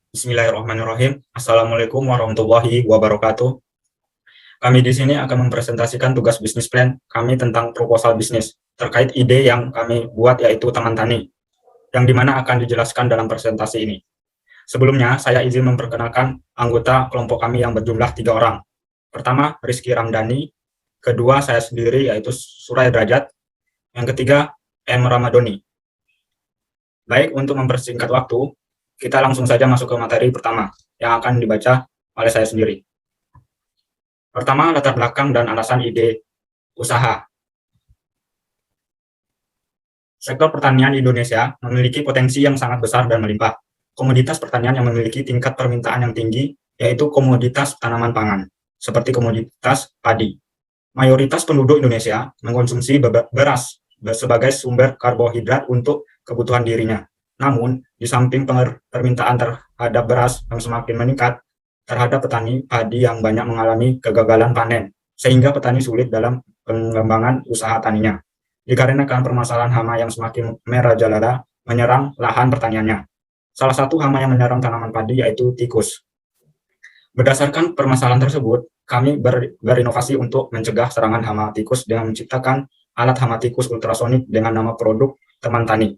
Bismillahirrahmanirrahim. Assalamualaikum warahmatullahi wabarakatuh. Kami di sini akan mempresentasikan tugas bisnis plan kami tentang proposal bisnis terkait ide yang kami buat, yaitu Taman Tani, yang dimana akan dijelaskan dalam presentasi ini. Sebelumnya, saya izin memperkenalkan anggota kelompok kami yang berjumlah 3 orang. Pertama, Rizky Ramdhani. Kedua, saya sendiri, yaitu Suraya Derajat. Yang ketiga, M. Ramadhani. Baik, untuk mempersingkat waktu, kita langsung saja masuk ke materi pertama yang akan dibaca oleh saya sendiri. Pertama, latar belakang dan alasan ide usaha. Sektor pertanian Indonesia memiliki potensi yang sangat besar dan melimpah. Komoditas pertanian yang memiliki tingkat permintaan yang tinggi yaitu komoditas tanaman pangan, seperti komoditas padi. Mayoritas penduduk Indonesia mengkonsumsi beras sebagai sumber karbohidrat untuk kebutuhan dirinya. Namun, di samping permintaan terhadap beras yang semakin meningkat, terhadap petani padi yang banyak mengalami kegagalan panen, sehingga petani sulit dalam pengembangan usaha taninya. Dikarenakan permasalahan hama yang semakin merajalela menyerang lahan pertaniannya. Salah satu hama yang menyerang tanaman padi yaitu tikus. Berdasarkan permasalahan tersebut, kami berinovasi untuk mencegah serangan hama tikus dengan menciptakan alat hama tikus ultrasonik dengan nama produk Taman Tani.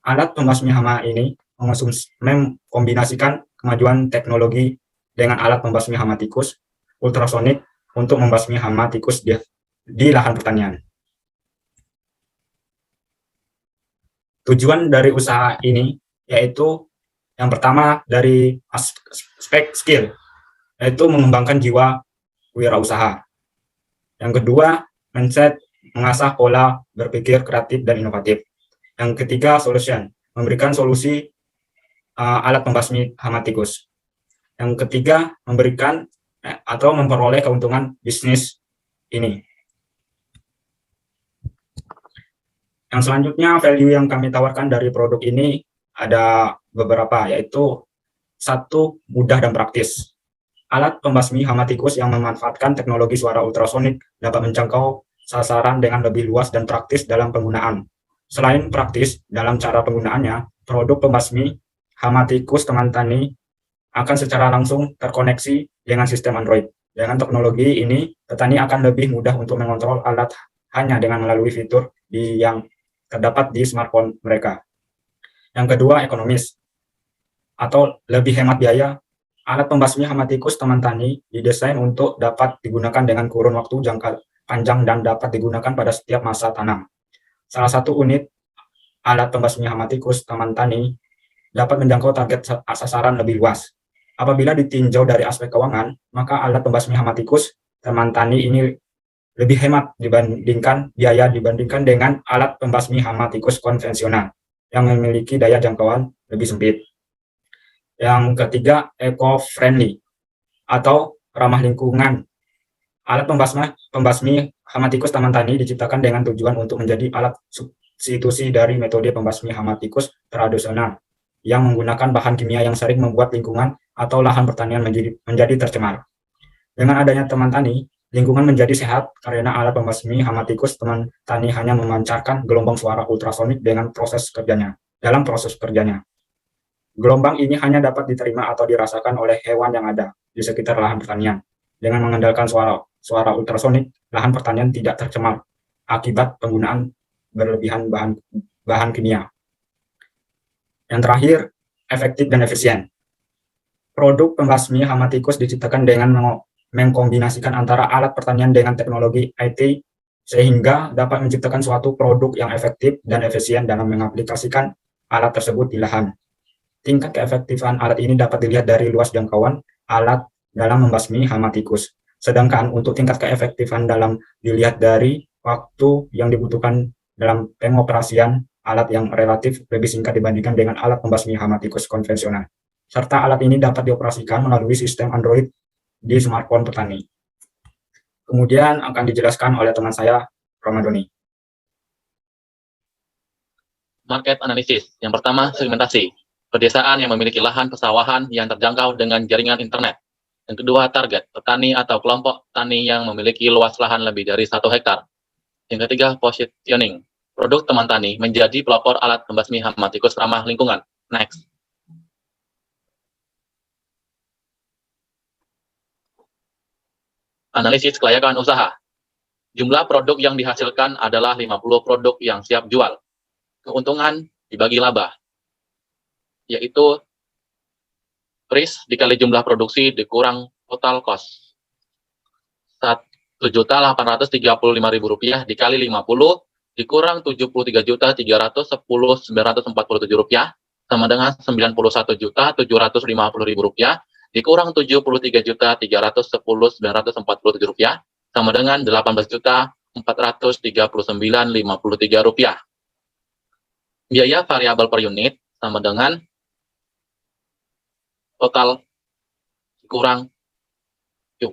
Alat pembasmi hama ini mengkombinasikan kemajuan teknologi dengan alat pembasmi hama tikus ultrasonik untuk membasmi hama tikus di lahan pertanian. Tujuan dari usaha ini yaitu yang pertama dari aspek skill, yaitu mengembangkan jiwa wirausaha. Yang kedua, mindset, mengasah pola berpikir kreatif dan inovatif. Yang ketiga, solution, memberikan solusi alat pembasmi hama tikus. Yang ketiga, memberikan atau memperoleh keuntungan bisnis ini. Yang selanjutnya, value yang kami tawarkan dari produk ini ada beberapa, yaitu satu, mudah dan praktis. Alat pembasmi hama tikus yang memanfaatkan teknologi suara ultrasonik dapat menjangkau sasaran dengan lebih luas dan praktis dalam penggunaan. Selain praktis dalam cara penggunaannya, produk pembasmi hama tikus Taman Tani akan secara langsung terkoneksi dengan sistem Android. Dengan teknologi ini, petani akan lebih mudah untuk mengontrol alat hanya dengan melalui fitur yang terdapat di smartphone mereka. Yang kedua, ekonomis atau lebih hemat biaya. Alat pembasmi hama tikus Taman Tani didesain untuk dapat digunakan dengan kurun waktu jangka panjang dan dapat digunakan pada setiap masa tanam. Salah satu unit alat pembasmi hama tikus Taman Tani dapat menjangkau target sasaran lebih luas. Apabila ditinjau dari aspek keuangan, maka alat pembasmi hama tikus Taman Tani ini lebih hemat dibandingkan dengan alat pembasmi hama tikus konvensional yang memiliki daya jangkauan lebih sempit. Yang ketiga, eco-friendly atau ramah lingkungan. Alat pembasmi hama tikus Taman Tani diciptakan dengan tujuan untuk menjadi alat substitusi dari metode pembasmi hama tikus tradisional yang menggunakan bahan kimia yang sering membuat lingkungan atau lahan pertanian menjadi tercemar. Dengan adanya Taman Tani, lingkungan menjadi sehat karena alat pembasmi hama tikus Taman Tani hanya memancarkan gelombang suara ultrasonik dalam proses kerjanya. Gelombang ini hanya dapat diterima atau dirasakan oleh hewan yang ada di sekitar lahan pertanian. Dengan mengandalkan suara ultrasonik, lahan pertanian tidak tercemar akibat penggunaan berlebihan bahan kimia. Yang terakhir, efektif dan efisien. Produk pembasmi hama tikus diciptakan dengan mengkombinasikan antara alat pertanian dengan teknologi IT sehingga dapat menciptakan suatu produk yang efektif dan efisien dalam mengaplikasikan alat tersebut di lahan. Tingkat keefektifan alat ini dapat dilihat dari luas jangkauan alat dalam membasmi hama tikus. Sedangkan untuk tingkat keefektifan dalam dilihat dari waktu yang dibutuhkan dalam pengoperasian alat yang relatif lebih singkat dibandingkan dengan alat pembasmi hama tikus konvensional. Serta alat ini dapat dioperasikan melalui sistem Android di smartphone petani. Kemudian akan dijelaskan oleh teman saya, Ramadhani. Market analysis. Yang pertama, segmentasi. Pedesaan yang memiliki lahan pesawahan yang terjangkau dengan jaringan internet. Yang kedua, target. Petani atau kelompok tani yang memiliki luas lahan lebih dari 1 hektar. Yang ketiga, positioning. Produk Taman Tani menjadi pelopor alat pembasmi hama tikus ramah lingkungan. Next. Analisis kelayakan usaha. Jumlah produk yang dihasilkan adalah 50 produk yang siap jual. Keuntungan dibagi laba, yaitu price dikali jumlah produksi dikurang total cost. Rp1.835.000 dikali 50 dikurang Rp73.311.947 sama dengan Rp91.750.000 dikurang Rp73.311.947 sama dengan Rp18.439.053. Biaya variabel per unit sama dengan total kurang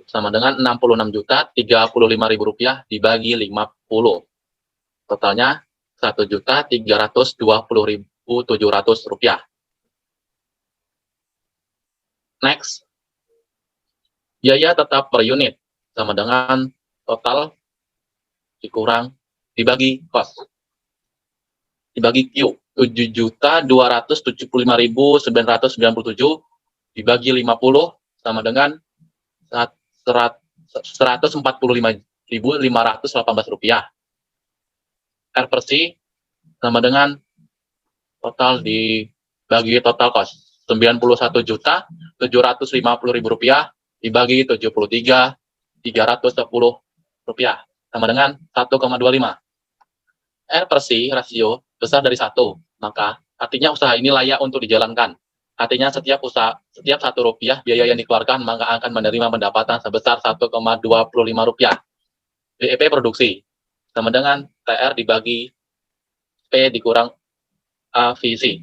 sama dengan Rp66.035.000 dibagi 50. Totalnya Rp1.320.700. Next. Biaya tetap per unit sama dengan total dikurang dibagi cost. Dibagi Q, 7.275.997 dibagi 50 sama dengan Rp145.518. R per C sama dengan total dibagi total cost Rp91.750.000 dibagi Rp73.310 sama dengan 1,25. R per C rasio besar dari 1, maka artinya usaha ini layak untuk dijalankan. Artinya setiap Rp1 biaya yang dikeluarkan maka akan menerima pendapatan sebesar Rp1,25. BEP produksi sama dengan TR dibagi P dikurang AVC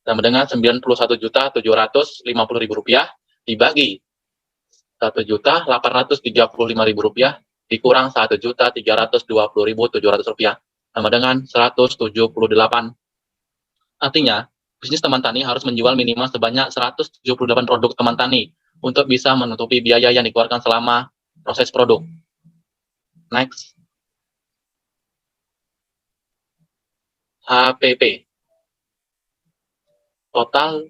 sama dengan Rp91.750.000 dibagi Rp1.835.000 dikurang Rp1.320.700 sama dengan 178. Artinya, bisnis teman tani harus menjual minimal sebanyak 178 produk teman tani untuk bisa menutupi biaya yang dikeluarkan selama proses produk. Next. HPP. Total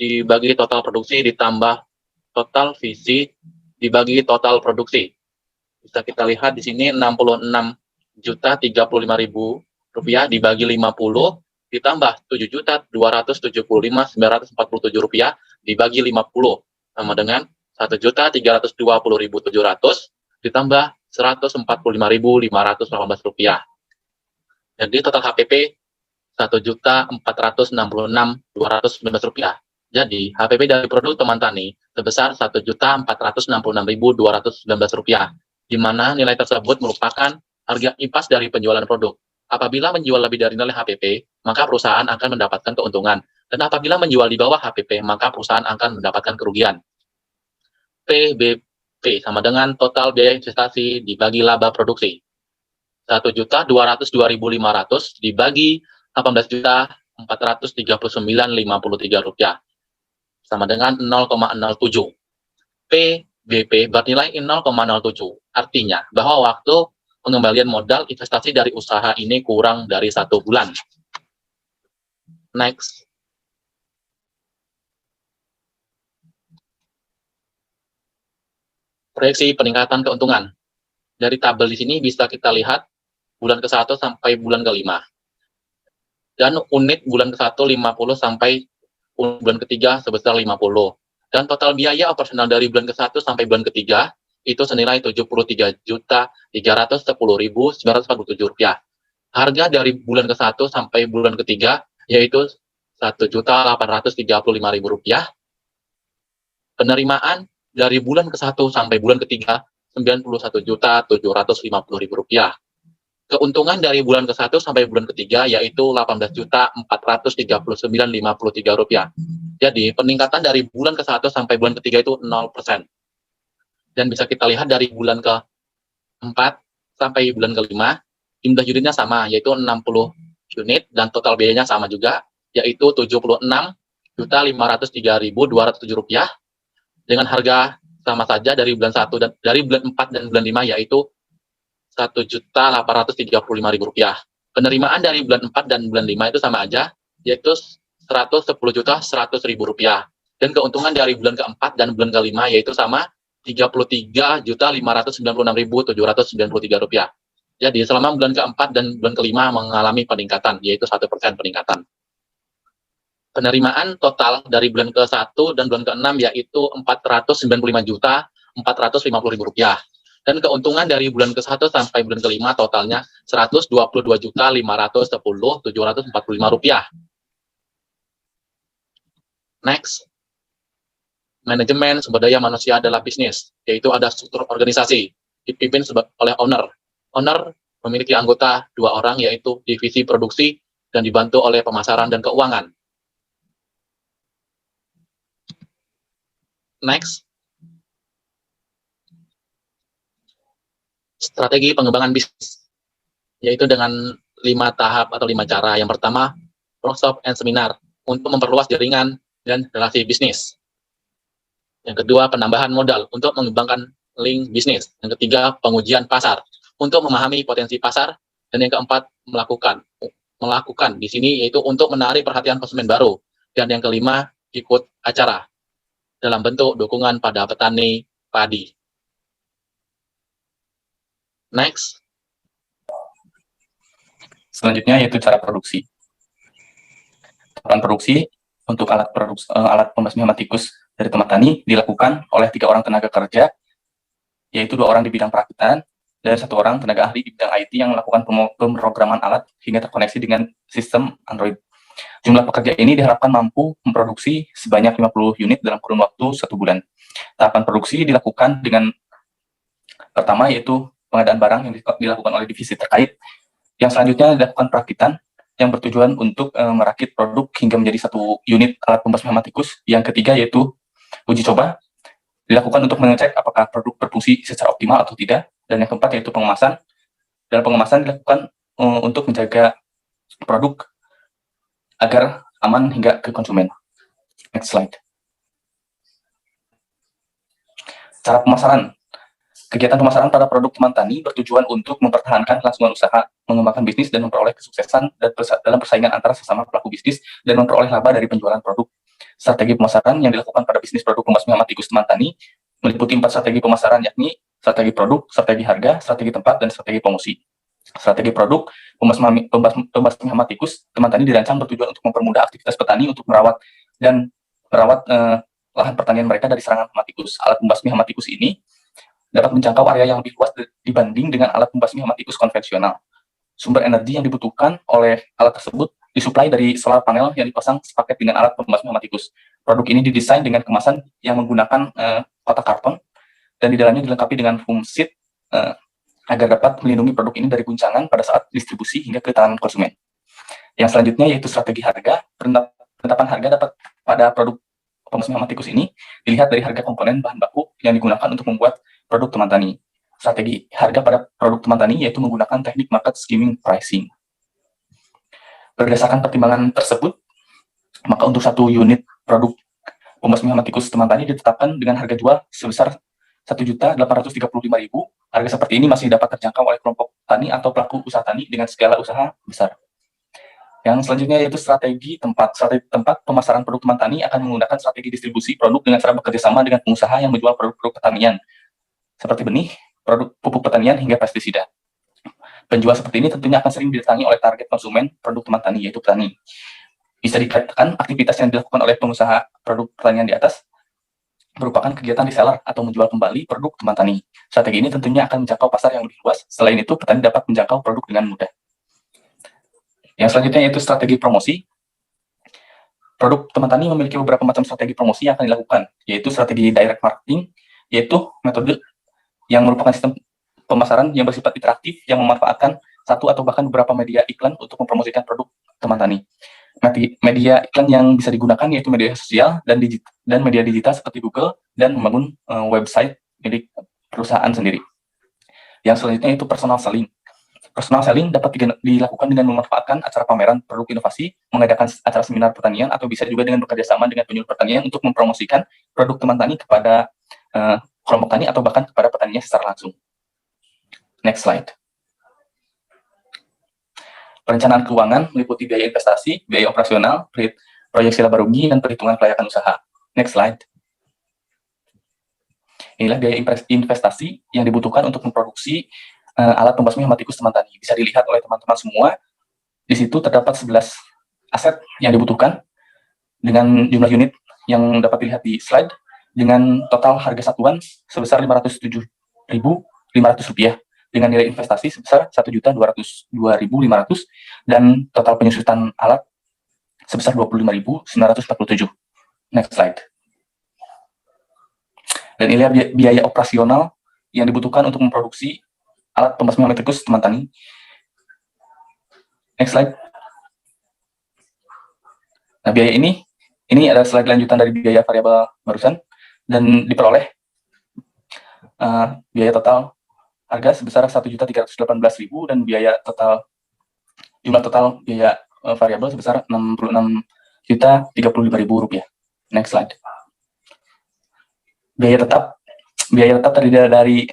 dibagi total produksi ditambah total visi dibagi total produksi. Bisa kita lihat di sini Rp66.035.000 dibagi 50 ditambah Rp7.275.947 dibagi 50 sama dengan Rp1.320.700 ditambah Rp145.518. Jadi total HPP Rp1.466.219. Jadi HPP dari produk teman tani sebesar Rp1.466.219, di mana nilai tersebut merupakan harga impas dari penjualan produk. Apabila menjual lebih dari nilai HPP, maka perusahaan akan mendapatkan keuntungan. Dan apabila menjual di bawah HPP, maka perusahaan akan mendapatkan kerugian. PBP sama dengan total biaya investasi dibagi laba produksi. Rp1.202.500 dibagi Rp18.439.053 sama dengan 0,07. PBP bernilai 0,07. Artinya bahwa waktu pengembalian modal investasi dari usaha ini kurang dari 1 bulan. Next. Proyeksi peningkatan keuntungan. Dari tabel di sini bisa kita lihat bulan ke-1 sampai bulan ke-5. Dan unit bulan ke-1 50 sampai bulan ke-3 sebesar 50. Dan total biaya operasional dari bulan ke-1 sampai bulan ke-3 itu senilai Rp73.310.947. Harga dari bulan ke-1 sampai bulan ke-3 yaitu Rp1.835.000. Penerimaan dari bulan ke-1 sampai bulan ke-3 Rp91.750.000. Keuntungan dari bulan ke-1 sampai bulan ke-3 yaitu Rp18.439.053. Jadi peningkatan dari bulan ke-1 sampai bulan ke-3 itu 0%. Dan bisa kita lihat dari bulan ke-4 sampai bulan ke-5, jumlah unitnya sama, yaitu 60 unit, dan total biayanya sama juga, yaitu Rp76.503.207, dengan harga sama saja dari bulan 1 dan dari bulan 4 dan bulan 5, yaitu Rp1.835.000. Penerimaan dari bulan 4 dan bulan 5 itu sama aja, yaitu Rp110.100.000. Dan keuntungan dari bulan ke-4 dan bulan ke-5 yaitu sama, Rp33.596.793. Jadi selama bulan keempat dan bulan kelima mengalami peningkatan, yaitu 1% peningkatan. Penerimaan total dari bulan ke-1 dan bulan ke-6 yaitu Rp495.450.000. Dan keuntungan dari bulan ke-1 sampai bulan ke-5 totalnya Rp122.510.745. Next, manajemen sumber daya manusia adalah bisnis, yaitu ada struktur organisasi, dipimpin oleh owner. Owner memiliki anggota 2 orang, yaitu divisi produksi, dan dibantu oleh pemasaran dan keuangan. Next, strategi pengembangan bisnis, yaitu dengan 5 tahap atau 5 cara. Yang pertama, workshop and seminar untuk memperluas jaringan dan relasi bisnis. Yang kedua, penambahan modal untuk mengembangkan link bisnis. Yang ketiga, pengujian pasar untuk memahami potensi pasar. Dan yang keempat, melakukan di sini yaitu untuk menarik perhatian konsumen baru. Dan yang kelima, ikut acara dalam bentuk dukungan pada petani padi. Next. Selanjutnya yaitu cara produksi. Tahapan produksi untuk alat pembasmi hama tikus dari teman tani dilakukan oleh 3 orang tenaga kerja, yaitu 2 orang di bidang perakitan dan 1 orang tenaga ahli di bidang IT yang melakukan pemrograman alat hingga terkoneksi dengan sistem Android. Jumlah pekerja ini diharapkan mampu memproduksi sebanyak 50 unit dalam kurun waktu 1 bulan. Tahapan produksi dilakukan dengan pertama yaitu pengadaan barang yang dilakukan oleh divisi terkait. Yang selanjutnya dilakukan perakitan yang bertujuan untuk merakit produk hingga menjadi 1 unit alat pembasmi hama tikus. Yang ketiga yaitu uji coba, dilakukan untuk mengecek apakah produk berfungsi secara optimal atau tidak. Dan yang keempat yaitu pengemasan. Dan pengemasan dilakukan untuk menjaga produk agar aman hingga ke konsumen. Next slide. Cara pemasaran. Kegiatan pemasaran pada produk teman tani bertujuan untuk mempertahankan kelangsungan usaha, mengembangkan bisnis, dan memperoleh kesuksesan dalam persaingan antara sesama pelaku bisnis dan memperoleh laba dari penjualan produk. Strategi pemasaran yang dilakukan pada bisnis produk pembasmi hama tikus teman tani meliputi 4 strategi pemasaran, yakni strategi produk, strategi harga, strategi tempat, dan strategi promosi. Strategi produk pembasmi hama tikus teman tani dirancang bertujuan untuk mempermudah aktivitas petani untuk merawat lahan pertanian mereka dari serangan hama tikus. Alat pembasmi hama tikus ini dapat menjangkau area yang lebih luas dibanding dengan alat pembasmi hama tikus konvensional. Sumber energi yang dibutuhkan oleh alat tersebut disuplai dari solar panel yang dipasang sepaket dengan alat pembasmi hama tikus. Produk ini didesain dengan kemasan yang menggunakan kotak karton dan di dalamnya dilengkapi dengan foam sheet agar dapat melindungi produk ini dari guncangan pada saat distribusi hingga ke tangan konsumen. Yang selanjutnya yaitu strategi harga. Penetapan harga dapat pada produk pembasmi hama tikus ini dilihat dari harga komponen bahan baku yang digunakan untuk membuat produk teman tani. Strategi harga pada produk teman tani yaitu menggunakan teknik market skimming pricing. Berdasarkan pertimbangan tersebut, maka untuk 1 unit produk pembasmi hama tikus teman tani ditetapkan dengan harga jual sebesar Rp1.835.000. Harga seperti ini masih dapat terjangkau oleh kelompok tani atau pelaku usaha tani dengan skala usaha besar. Yang selanjutnya yaitu strategi tempat. Strategi tempat pemasaran produk teman tani akan menggunakan strategi distribusi produk dengan cara bekerja sama dengan pengusaha yang menjual produk-produk pertanian, seperti benih, produk pupuk pertanian, hingga pestisida. Penjual seperti ini tentunya akan sering didatangi oleh target konsumen produk teman tani, yaitu petani. Bisa dikatakan aktivitas yang dilakukan oleh pengusaha produk pertanian di atas merupakan kegiatan reseller atau menjual kembali produk teman tani. Strategi ini tentunya akan menjangkau pasar yang lebih luas. Selain itu, petani dapat menjangkau produk dengan mudah. Yang selanjutnya yaitu strategi promosi. Produk teman tani memiliki beberapa macam strategi promosi yang akan dilakukan, yaitu strategi direct marketing, yaitu metode yang merupakan sistem pemasaran yang bersifat interaktif yang memanfaatkan 1 atau bahkan beberapa media iklan untuk mempromosikan produk teman tani. Media iklan yang bisa digunakan yaitu media sosial dan media digital seperti Google, dan membangun website milik perusahaan sendiri. Yang selanjutnya itu personal selling. Personal selling dapat dilakukan dengan memanfaatkan acara pameran produk inovasi, mengadakan acara seminar pertanian, atau bisa juga dengan bekerja sama dengan penyuluh pertanian untuk mempromosikan produk teman tani kepada kelompok tani atau bahkan kepada petaninya secara langsung. Next slide. Perencanaan keuangan meliputi biaya investasi, biaya operasional, proyeksi laba rugi, dan perhitungan kelayakan usaha. Next slide. Inilah biaya investasi yang dibutuhkan untuk memproduksi alat pembasmi hama tikus teman tani. Bisa dilihat oleh teman-teman semua. Di situ terdapat 11 aset yang dibutuhkan dengan jumlah unit yang dapat dilihat di slide, dengan total harga satuan sebesar Rp507.500 dengan nilai investasi sebesar Rp1.202.500 dan total penyusutan alat sebesar Rp25.947. Next slide. Dan inilah biaya operasional yang dibutuhkan untuk memproduksi alat pembasmi hama tikus teman tani. Next slide. Nah, biaya ini adalah slide lanjutan dari biaya variabel barusan, dan diperoleh biaya total harga sebesar Rp1.318.000 dan jumlah total biaya variabel sebesar Rp66.035.000. Next slide. Biaya tetap terdiri dari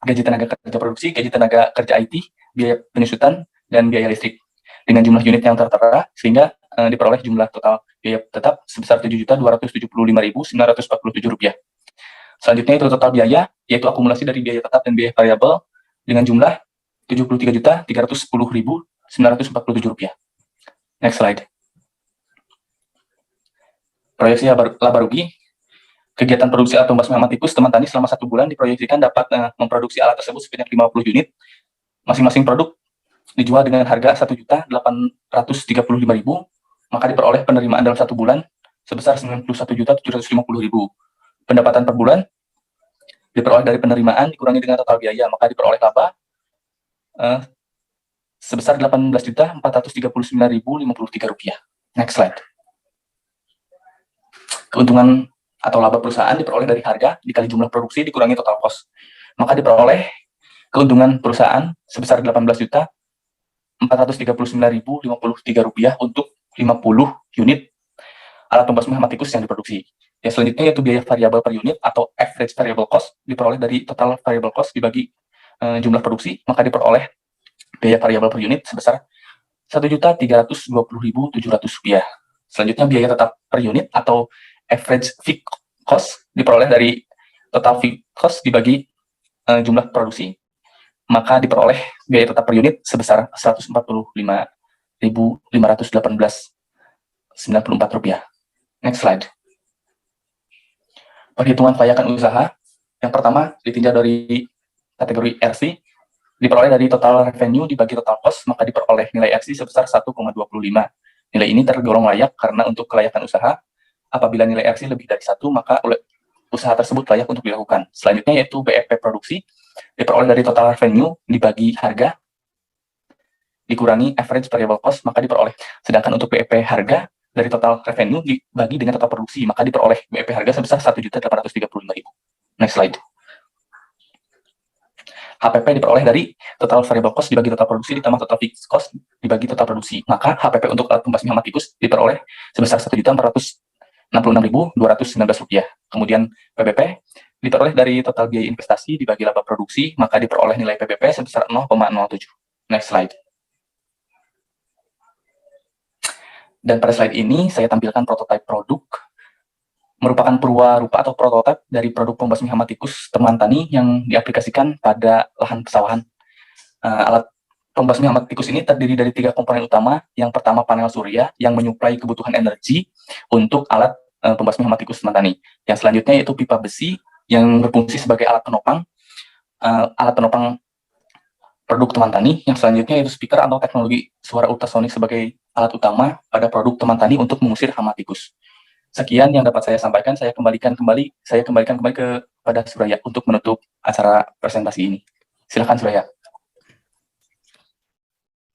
gaji tenaga kerja produksi, gaji tenaga kerja IT, biaya penyusutan, dan biaya listrik dengan jumlah unit yang tertera, sehingga diperoleh jumlah total biaya tetap sebesar Rp7.275.947. Selanjutnya itu total biaya, yaitu akumulasi dari biaya tetap dan biaya variabel dengan jumlah Rp73.310.947. Next slide. Proyeksi laba rugi. Kegiatan produksi alat pembasmi hama tikus teman tani selama 1 bulan diproyeksikan dapat memproduksi alat tersebut sebanyak 50 unit. Masing-masing produk dijual dengan harga Rp1.835.000, maka diperoleh penerimaan dalam 1 bulan sebesar Rp91.750.000. Pendapatan per bulan diperoleh dari penerimaan dikurangi dengan total biaya, maka diperoleh laba sebesar Rp18.439.053. Next slide. Keuntungan atau laba perusahaan diperoleh dari harga dikali jumlah produksi dikurangi total cost, maka diperoleh keuntungan perusahaan sebesar Rp839.053 untuk 50 unit alat pembasmi hama tikus yang diproduksi. Yang selanjutnya yaitu biaya variabel per unit atau average variable cost diperoleh dari total variable cost dibagi jumlah produksi, maka diperoleh biaya variabel per unit sebesar Rp1.320.700. Selanjutnya biaya tetap per unit atau average fixed cost diperoleh dari total fixed cost dibagi jumlah produksi, maka diperoleh biaya tetap per unit sebesar Rp145.518.94. Next slide. Perhitungan kelayakan usaha. Yang pertama ditinjau dari kategori RC, diperoleh dari total revenue dibagi total cost, maka diperoleh nilai RC sebesar 1,25. Nilai ini tergolong layak karena untuk kelayakan usaha, apabila nilai RC lebih dari 1, maka usaha tersebut layak untuk dilakukan. Selanjutnya yaitu BEP produksi, diperoleh dari total revenue dibagi harga dikurangi average variable cost, maka diperoleh. Sedangkan untuk BEP harga dari total revenue dibagi dengan total produksi, maka diperoleh BEP harga sebesar Rp1.835.000. Next slide. HPP diperoleh dari total variable cost dibagi total produksi ditambah total fixed cost dibagi total produksi, maka HPP untuk alat pembasmi hama tikus diperoleh sebesar Rp1.466.219. Kemudian PBP diperoleh dari total biaya investasi dibagi laba produksi, maka diperoleh nilai PBP sebesar 0,07. Next slide. Dan pada slide ini saya tampilkan prototipe produk, merupakan perwarupa atau prototipe dari produk pembasmi hama tikus teman tani yang diaplikasikan pada lahan pesawahan. Alat pembasmi hama tikus ini terdiri dari 3 komponen utama. Yang pertama panel surya yang menyuplai kebutuhan energi untuk alat pembasmi hama tikus teman tani. Yang selanjutnya yaitu pipa besi yang berfungsi sebagai alat penopang produk teman tani. Yang selanjutnya yaitu speaker atau teknologi suara ultrasonik sebagai alat utama pada produk teman tani untuk mengusir hama tikus. Sekian yang dapat saya sampaikan. Saya kembalikan kembali kepada Suraya untuk menutup acara presentasi ini. Silakan Suraya.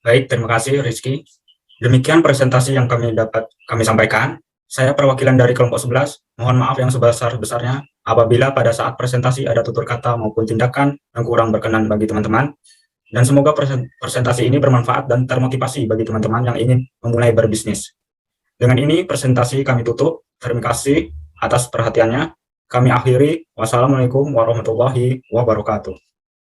Baik, terima kasih Rizky. Demikian presentasi yang kami sampaikan. Saya perwakilan dari kelompok 11. Mohon maaf yang sebesar-besarnya apabila pada saat presentasi ada tutur kata maupun tindakan yang kurang berkenan bagi teman-teman. Dan semoga presentasi ini bermanfaat dan termotivasi bagi teman-teman yang ingin memulai berbisnis. Dengan ini presentasi kami tutup. Terima kasih atas perhatiannya. Kami akhiri. Wassalamualaikum warahmatullahi wabarakatuh.